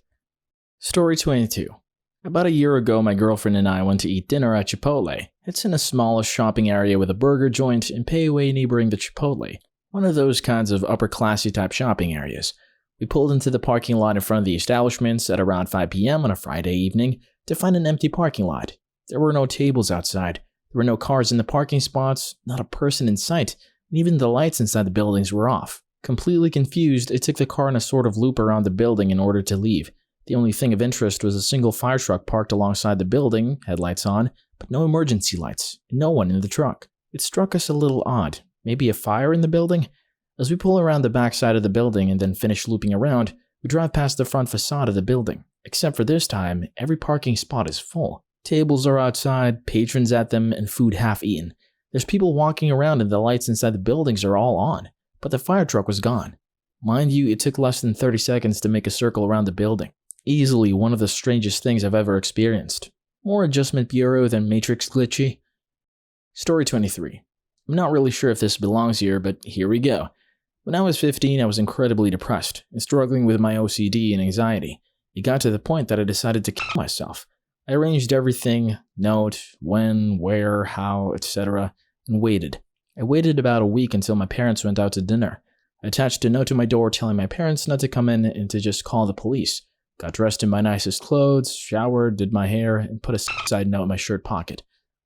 Story 22. About a year ago, my girlfriend and I went to eat dinner at Chipotle. It's in a smallish shopping area with a burger joint and pay-away neighboring the Chipotle. One of those kinds of upper-classy type shopping areas. We pulled into the parking lot in front of the establishments at around 5 p.m. on a Friday evening to find an empty parking lot. There were no tables outside. There were no cars in the parking spots, not a person in sight, and even the lights inside the buildings were off. Completely confused, I took the car in a sort of loop around the building in order to leave. The only thing of interest was a single fire truck parked alongside the building, headlights on, but no emergency lights, and no one in the truck. It struck us a little odd. Maybe a fire in the building? As we pull around the back side of the building and then finish looping around, we drive past the front facade of the building. Except for this time, every parking spot is full. Tables are outside, patrons at them, and food half eaten. There's people walking around and the lights inside the buildings are all on, but the fire truck was gone. Mind you, it took less than 30 seconds to make a circle around the building. Easily one of the strangest things I've ever experienced. More Adjustment Bureau than Matrix glitchy. Story 23. I'm not really sure if this belongs here, but here we go. When I was 15, I was incredibly depressed and struggling with my OCD and anxiety. It got to the point that I decided to kill myself. I arranged everything, note, when, where, how, etc., and waited. I waited about a week until my parents went out to dinner. I attached a note to my door telling my parents not to come in and to just call the police. Got dressed in my nicest clothes, showered, did my hair, and put a side note in my shirt pocket.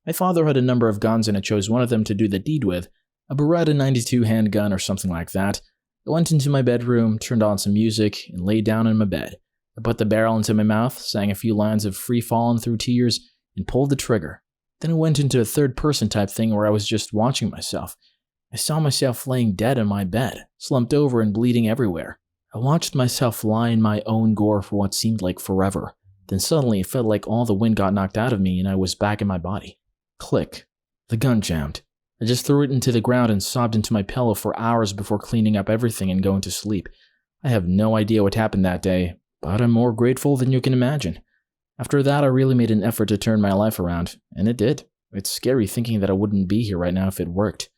My father had a number of guns and I chose one of them to do the deed with, a Beretta 92 handgun or something like that. I went into my bedroom, turned on some music, and laid down in my bed. I put the barrel into my mouth, sang a few lines of Free Fallin' Through Tears, and pulled the trigger. Then I went into a third-person type thing where I was just watching myself. I saw myself laying dead in my bed, slumped over and bleeding everywhere. I watched myself lie in my own gore for what seemed like forever. Then suddenly it felt like all the wind got knocked out of me and I was back in my body. Click. The gun jammed. I just threw it into the ground and sobbed into my pillow for hours before cleaning up everything and going to sleep. I have no idea what happened that day, but I'm more grateful than you can imagine. After that, I really made an effort to turn my life around, and it did. It's scary thinking that I wouldn't be here right now if it worked.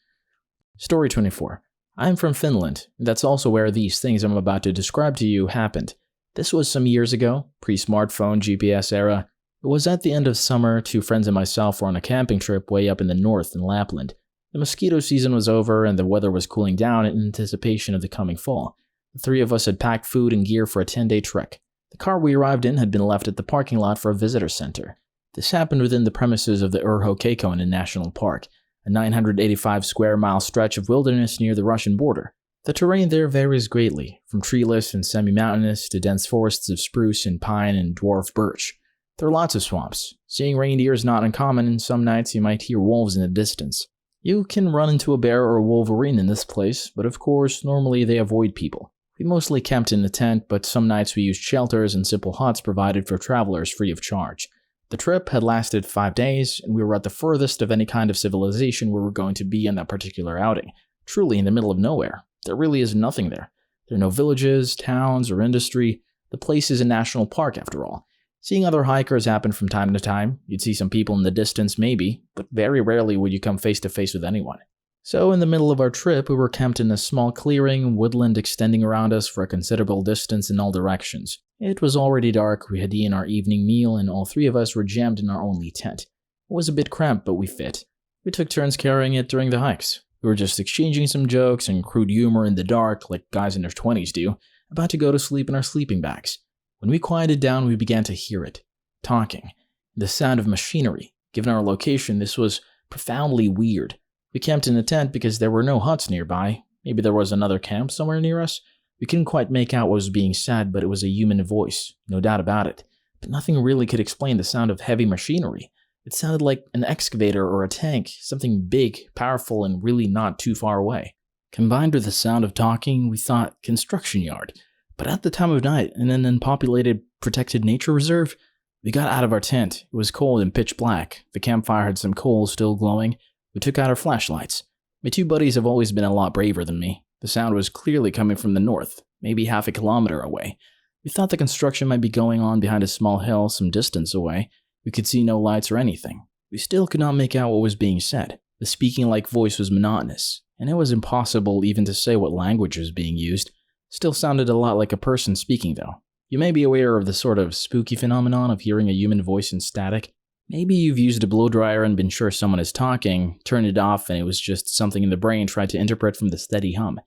Story 24. I'm from Finland, and that's also where these things I'm about to describe to you happened. This was some years ago, pre-smartphone GPS era. It was at the end of summer. 2 friends and myself were on a camping trip way up in the north in Lapland. The mosquito season was over and the weather was cooling down in anticipation of the coming fall. The 3 of us had packed food and gear for a 10-day trek. The car we arrived in had been left at the parking lot for a visitor center. This happened within the premises of the Urho Kekkonen National Park, a 985 square mile stretch of wilderness near the Russian border. The terrain there varies greatly, from treeless and semi-mountainous to dense forests of spruce and pine and dwarf birch. There are lots of swamps. Seeing reindeer is not uncommon, and some nights you might hear wolves in the distance. You can run into a bear or a wolverine in this place, but of course, normally they avoid people. We mostly camped in a tent, but some nights we used shelters and simple huts provided for travelers free of charge. The trip had lasted 5 days, and we were at the furthest of any kind of civilization we were going to be in that particular outing. Truly in the middle of nowhere. There really is nothing there. There are no villages, towns, or industry. The place is a national park after all. Seeing other hikers happen from time to time. You'd see some people in the distance maybe, but very rarely would you come face to face with anyone. So in the middle of our trip, we were camped in a small clearing, woodland extending around us for a considerable distance in all directions. It was already dark, we had eaten our evening meal, and all 3 of us were jammed in our only tent. It was a bit cramped, but we fit. We took turns carrying it during the hikes. We were just exchanging some jokes and crude humor in the dark, like guys in their 20s do, about to go to sleep in our sleeping bags. When we quieted down, we began to hear it. Talking. The sound of machinery. Given our location, this was profoundly weird. We camped in a tent because there were no huts nearby. Maybe there was another camp somewhere near us. We couldn't quite make out what was being said, but it was a human voice, no doubt about it. But nothing really could explain the sound of heavy machinery. It sounded like an excavator or a tank, something big, powerful, and really not too far away. Combined with the sound of talking, we thought construction yard. But at the time of night, in an unpopulated, protected nature reserve, we got out of our tent. It was cold and pitch black. The campfire had some coals still glowing. We took out our flashlights. My 2 buddies have always been a lot braver than me. The sound was clearly coming from the north, maybe half a kilometer away. We thought the construction might be going on behind a small hill some distance away. We could see no lights or anything. We still could not make out what was being said. The speaking-like voice was monotonous, and it was impossible even to say what language was being used. Still sounded a lot like a person speaking though. You may be aware of the sort of spooky phenomenon of hearing a human voice in static. Maybe you've used a blow dryer and been sure someone is talking, turned it off, and it was just something in the brain tried to interpret from the steady hum.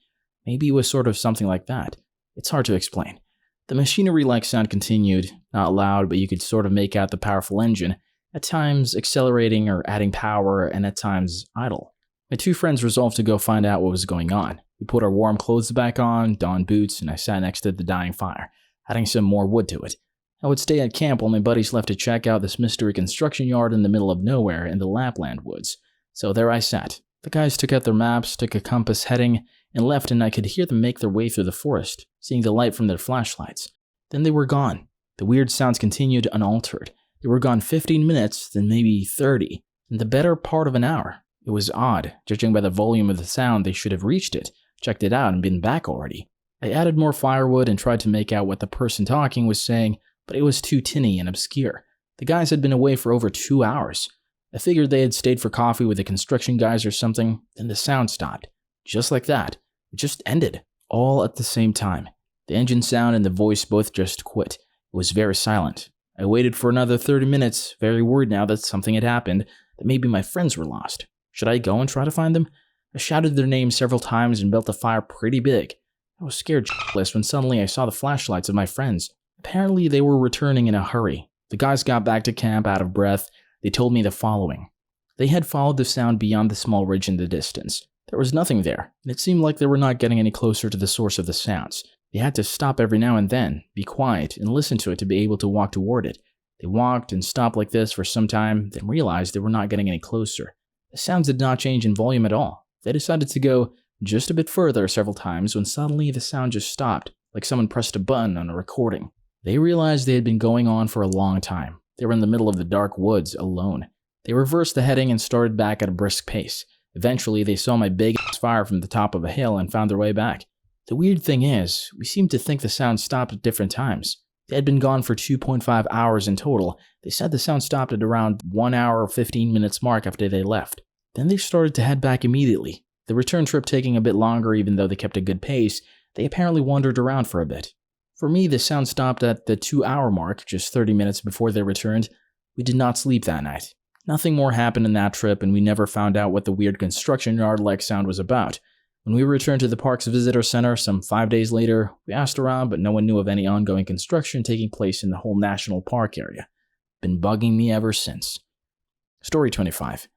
Maybe it was sort of something like that. It's hard to explain. The machinery-like sound continued, not loud, but you could sort of make out the powerful engine, at times accelerating or adding power, and at times idle. My 2 friends resolved to go find out what was going on. We put our warm clothes back on, donned boots, and I sat next to the dying fire, adding some more wood to it. I would stay at camp while my buddies left to check out this mystery construction yard in the middle of nowhere in the Lapland woods. So there I sat. The guys took out their maps, took a compass heading, and left, and I could hear them make their way through the forest, seeing the light from their flashlights. Then they were gone. The weird sounds continued unaltered. They were gone 15 minutes, then maybe 30, and the better part of an hour. It was odd. Judging by the volume of the sound, they should have reached it, checked it out, and been back already. I added more firewood and tried to make out what the person talking was saying, but it was too tinny and obscure. The guys had been away for over 2 hours. I figured they had stayed for coffee with the construction guys or something, then the sound stopped. Just like that. It just ended. All at the same time. The engine sound and the voice both just quit. It was very silent. I waited for another 30 minutes, very worried now that something had happened, that maybe my friends were lost. Should I go and try to find them? I shouted their names several times and built the fire pretty big. I was scared shitless when suddenly I saw the flashlights of my friends. Apparently they were returning in a hurry. The guys got back to camp out of breath. They told me the following. They had followed the sound beyond the small ridge in the distance. There was nothing there, and it seemed like they were not getting any closer to the source of the sounds. They had to stop every now and then, be quiet, and listen to it to be able to walk toward it. They walked and stopped like this for some time, then realized they were not getting any closer. The sounds did not change in volume at all. They decided to go just a bit further several times when suddenly the sound just stopped, like someone pressed a button on a recording. They realized they had been going on for a long time. They were in the middle of the dark woods, alone. They reversed the heading and started back at a brisk pace. Eventually, they saw my big-ass fire from the top of a hill and found their way back. The weird thing is, we seemed to think the sound stopped at different times. They had been gone for 2.5 hours in total. They said the sound stopped at around 1 hour 15 minutes mark after they left. Then they started to head back immediately. The return trip taking a bit longer even though they kept a good pace, they apparently wandered around for a bit. For me, the sound stopped at the 2-hour mark, just 30 minutes before they returned. We did not sleep that night. Nothing more happened in that trip, and we never found out what the weird construction yard-like sound was about. When we returned to the park's visitor center some 5 days later, we asked around, but no one knew of any ongoing construction taking place in the whole national park area. Been bugging me ever since. Story 25.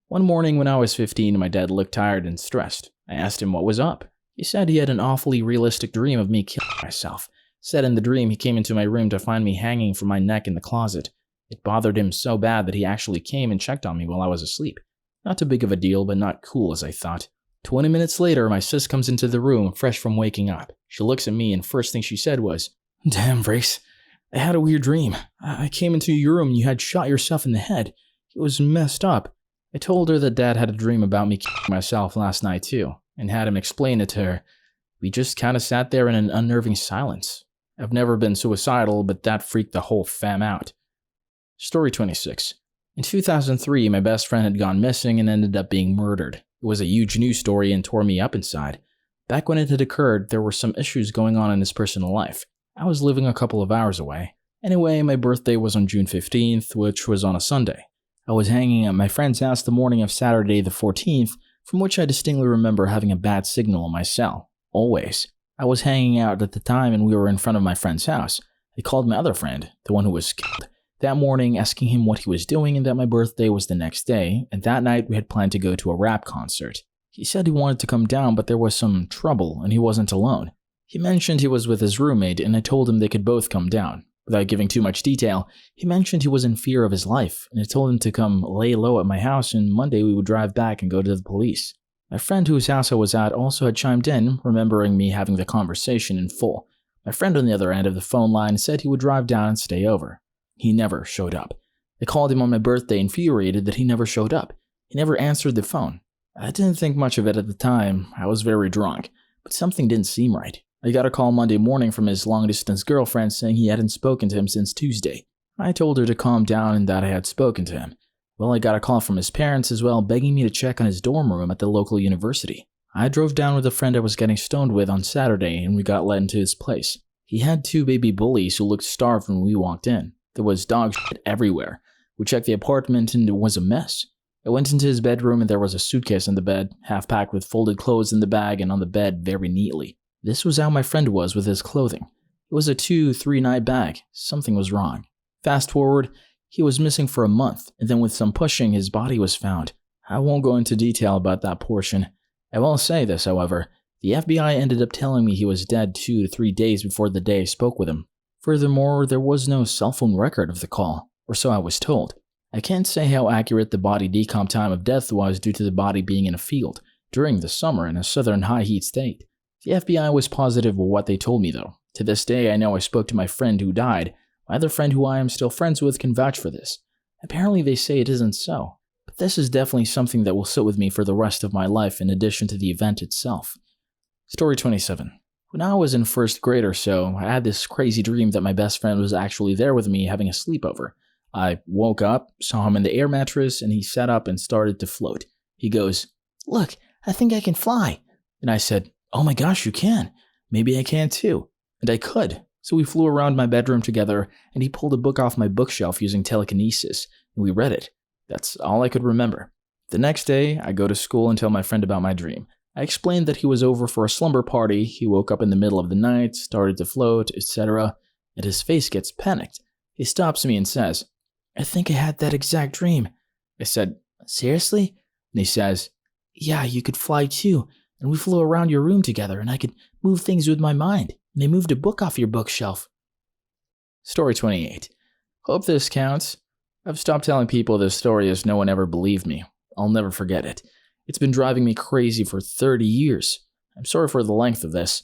One morning when I was 15, my dad looked tired and stressed. I asked him what was up. He said he had an awfully realistic dream of me killing myself. Said in the dream he came into my room to find me hanging from my neck in the closet. It bothered him so bad that he actually came and checked on me while I was asleep. Not too big of a deal, but not cool as I thought. 20 minutes later, my sis comes into the room, fresh from waking up. She looks at me and first thing she said was, "Damn, Brace, I had a weird dream. I came into your room and you had shot yourself in the head. It was messed up." I told her that Dad had a dream about me killing myself last night too, and had him explain it to her. We just kinda sat there in an unnerving silence. I've never been suicidal, but that freaked the whole fam out. Story 26. In 2003, my best friend had gone missing and ended up being murdered. It was a huge news story and tore me up inside. Back when it had occurred, there were some issues going on in his personal life. I was living a couple of hours away. Anyway, my birthday was on June 15th, which was on a Sunday. I was hanging at my friend's house the morning of Saturday the 14th, from which I distinctly remember having a bad signal on my cell. Always. I was hanging out at the time and we were in front of my friend's house. I called my other friend, the one who was killed, that morning asking him what he was doing and that my birthday was the next day, and that night we had planned to go to a rap concert. He said he wanted to come down but there was some trouble and he wasn't alone. He mentioned he was with his roommate and I told him they could both come down. Without giving too much detail, he mentioned he was in fear of his life and I told him to come lay low at my house and Monday we would drive back and go to the police. My friend whose house I was at also had chimed in, remembering me having the conversation in full. My friend on the other end of the phone line said he would drive down and stay over. He never showed up. I called him on my birthday infuriated that he never showed up. He never answered the phone. I didn't think much of it at the time. I was very drunk, but something didn't seem right. I got a call Monday morning from his long-distance girlfriend saying he hadn't spoken to him since Tuesday. I told her to calm down and that I had spoken to him. Well, I got a call from his parents as well, begging me to check on his dorm room at the local university. I drove down with a friend I was getting stoned with on Saturday and we got let into his place. He had 2 baby bullies who looked starved when we walked in. There was dog shit everywhere. We checked the apartment and it was a mess. I went into his bedroom and there was a suitcase on the bed, half packed with folded clothes in the bag and on the bed very neatly. This was how my friend was with his clothing. It was a 2-3 night bag. Something was wrong. Fast forward, he was missing for a month, and then with some pushing, his body was found. I won't go into detail about that portion. I will say this, however. The FBI ended up telling me he was dead 2 to 3 days before the day I spoke with him. Furthermore, there was no cell phone record of the call, or so I was told. I can't say how accurate the body decomp time of death was due to the body being in a field during the summer in a southern high heat state. The FBI was positive of what they told me though. To this day, I know I spoke to my friend who died. My other friend who I am still friends with can vouch for this. Apparently they say it isn't so. but this is definitely something that will sit with me for the rest of my life in addition to the event itself. Story 27. When I was in first grade or so, I had this crazy dream that my best friend was actually there with me having a sleepover. I woke up, saw him in the air mattress, and he sat up and started to float. He goes, "Look, I think I can fly." And I said, "Oh my gosh, you can. Maybe I can too." And I could. So we flew around my bedroom together, and he pulled a book off my bookshelf using telekinesis, and we read it. That's all I could remember. The next day, I go to school and tell my friend about my dream. I explained that he was over for a slumber party, he woke up in the middle of the night, started to float, etc., and his face gets panicked. He stops me and says, "I think I had that exact dream." I said, "Seriously?" And he says, "Yeah, you could fly too, and we flew around your room together, and I could move things with my mind, and I moved a book off your bookshelf." Story 28. Hope this counts. I've stopped telling people this story as no one ever believed me. I'll never forget it. It's been driving me crazy for 30 years. I'm sorry for the length of this.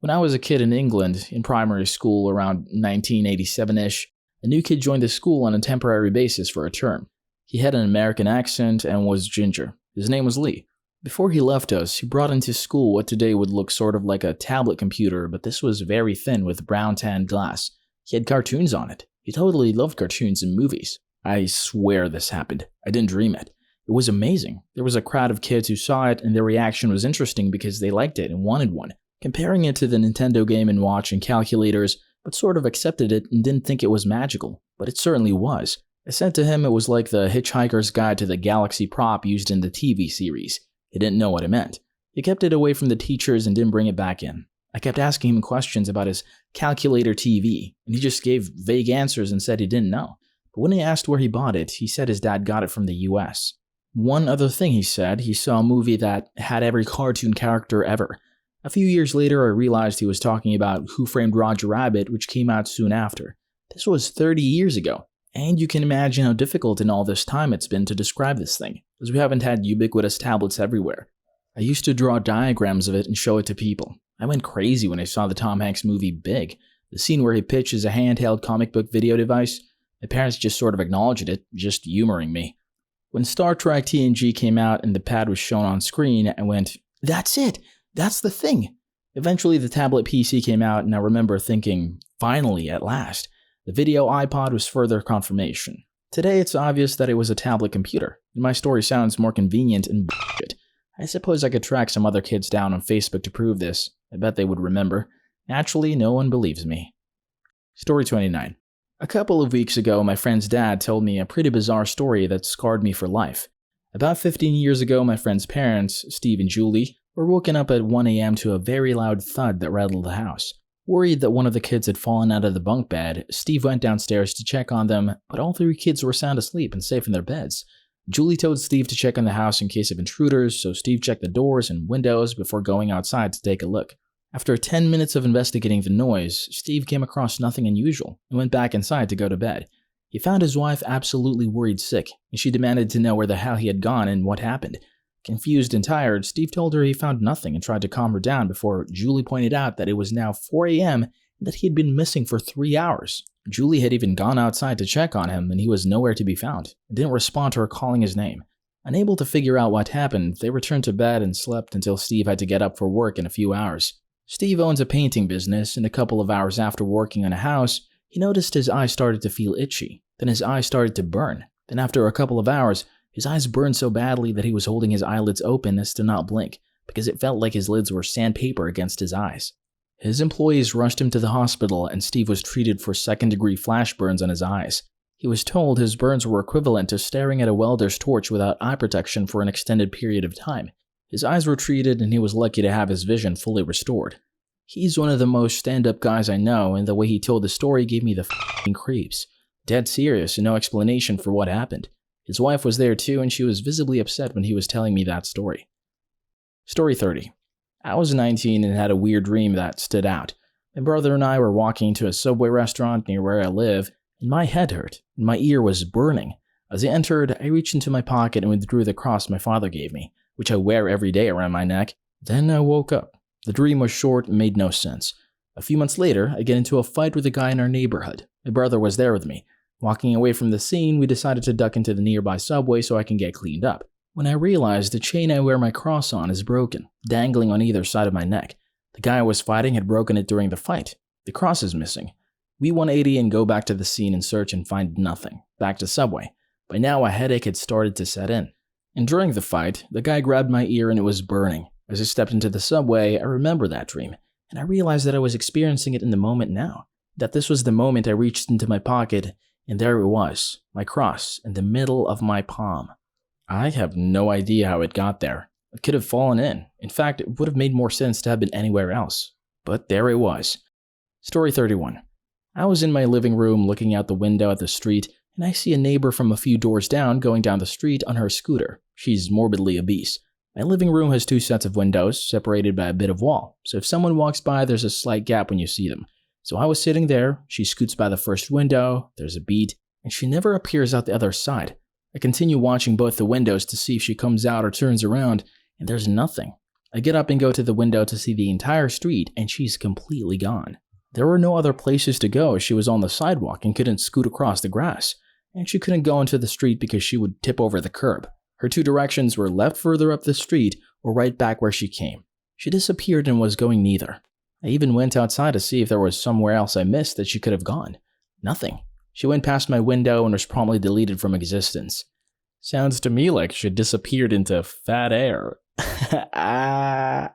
When I was a kid in England, in primary school around 1987-ish, a new kid joined the school on a temporary basis for a term. He had an American accent and was ginger. His name was Lee. Before he left us, he brought into school what today would look sort of like a tablet computer, but this was very thin with brown tan glass. He had cartoons on it. He totally loved cartoons and movies. I swear this happened. I didn't dream it. It was amazing. There was a crowd of kids who saw it, and their reaction was interesting because they liked it and wanted one. Comparing it to the Nintendo Game & Watch and calculators, but sort of accepted it and didn't think it was magical. But it certainly was. I said to him it was like the Hitchhiker's Guide to the Galaxy prop used in the TV series. He didn't know what it meant. He kept it away from the teachers and didn't bring it back in. I kept asking him questions about his calculator TV, and he just gave vague answers and said he didn't know. But when I asked where he bought it, he said his dad got it from the US. One other thing he said, he saw a movie that had every cartoon character ever. A few years later, I realized he was talking about Who Framed Roger Rabbit, which came out soon after. This was 30 years ago, and you can imagine how difficult in all this time it's been to describe this thing, as we haven't had ubiquitous tablets everywhere. I used to draw diagrams of it and show it to people. I went crazy when I saw the Tom Hanks movie Big, the scene where he pitches a handheld comic book video device. My parents just sort of acknowledged it, just humoring me. When Star Trek TNG came out and the pad was shown on screen, I went, "That's it! That's the thing!" Eventually the tablet PC came out, and I remember thinking, finally, at last. The video iPod was further confirmation. Today it's obvious that it was a tablet computer, and my story sounds more convenient and bullshit. I suppose I could track some other kids down on Facebook to prove this. I bet they would remember. Naturally, no one believes me. Story 29. A couple of weeks ago, my friend's dad told me a pretty bizarre story that scarred me for life. About 15 years ago, my friend's parents, Steve and Julie, were woken up at 1 a.m. to a very loud thud that rattled the house. Worried that one of the kids had fallen out of the bunk bed, Steve went downstairs to check on them, but all three kids were sound asleep and safe in their beds. Julie told Steve to check on the house in case of intruders, so Steve checked the doors and windows before going outside to take a look. After 10 minutes of investigating the noise, Steve came across nothing unusual and went back inside to go to bed. He found his wife absolutely worried sick, and she demanded to know where the hell he had gone and what happened. Confused and tired, Steve told her he found nothing and tried to calm her down before Julie pointed out that it was now 4 a.m. and that he had been missing for 3 hours. Julie had even gone outside to check on him, and he was nowhere to be found, and didn't respond to her calling his name. Unable to figure out what happened, they returned to bed and slept until Steve had to get up for work in a few hours. Steve owns a painting business, and a couple of hours after working on a house, he noticed his eyes started to feel itchy. Then his eyes started to burn. Then after a couple of hours, his eyes burned so badly that he was holding his eyelids open as to not blink, because it felt like his lids were sandpaper against his eyes. His employees rushed him to the hospital, and Steve was treated for second-degree flash burns on his eyes. He was told his burns were equivalent to staring at a welder's torch without eye protection for an extended period of time. His eyes were treated, and he was lucky to have his vision fully restored. He's one of the most stand-up guys I know, and the way he told the story gave me the f***ing creeps. Dead serious and no explanation for what happened. His wife was there too, and she was visibly upset when he was telling me that story. Story 30. I was 19 and had a weird dream that stood out. My brother and I were walking to a Subway restaurant near where I live, and my head hurt, and my ear was burning. As I entered, I reached into my pocket and withdrew the cross my father gave me, which I wear every day around my neck. Then I woke up. The dream was short and made no sense. A few months later, I get into a fight with a guy in our neighborhood. My brother was there with me. Walking away from the scene, we decided to duck into the nearby subway so I can get cleaned up. When I realized the chain I wear my cross on is broken, dangling on either side of my neck. The guy I was fighting had broken it during the fight. The cross is missing. We 180 and go back to the scene and search and find nothing. Back to subway. By now a headache had started to set in. And during the fight, the guy grabbed my ear and it was burning. As I stepped into the subway, I remember that dream. And I realized that I was experiencing it in the moment now. That this was the moment I reached into my pocket, and there it was, my cross, in the middle of my palm. I have no idea how it got there. It could have fallen in. In fact, it would have made more sense to have been anywhere else. But there it was. Story 31. I was in my living room looking out the window at the street, and I see a neighbor from a few doors down going down the street on her scooter. She's morbidly obese. My living room has 2 sets of windows, separated by a bit of wall, so if someone walks by, there's a slight gap when you see them. So I was sitting there, she scoots by the first window, there's a beat, and she never appears out the other side. I continue watching both the windows to see if she comes out or turns around, and there's nothing. I get up and go to the window to see the entire street, and she's completely gone. There were no other places to go as she was on the sidewalk and couldn't scoot across the grass, and she couldn't go into the street because she would tip over the curb. Her 2 directions were left further up the street or right back where she came. She disappeared and was going neither. I even went outside to see if there was somewhere else I missed that she could have gone. Nothing. She went past my window and was promptly deleted from existence. Sounds to me like she disappeared into fat air. Ah.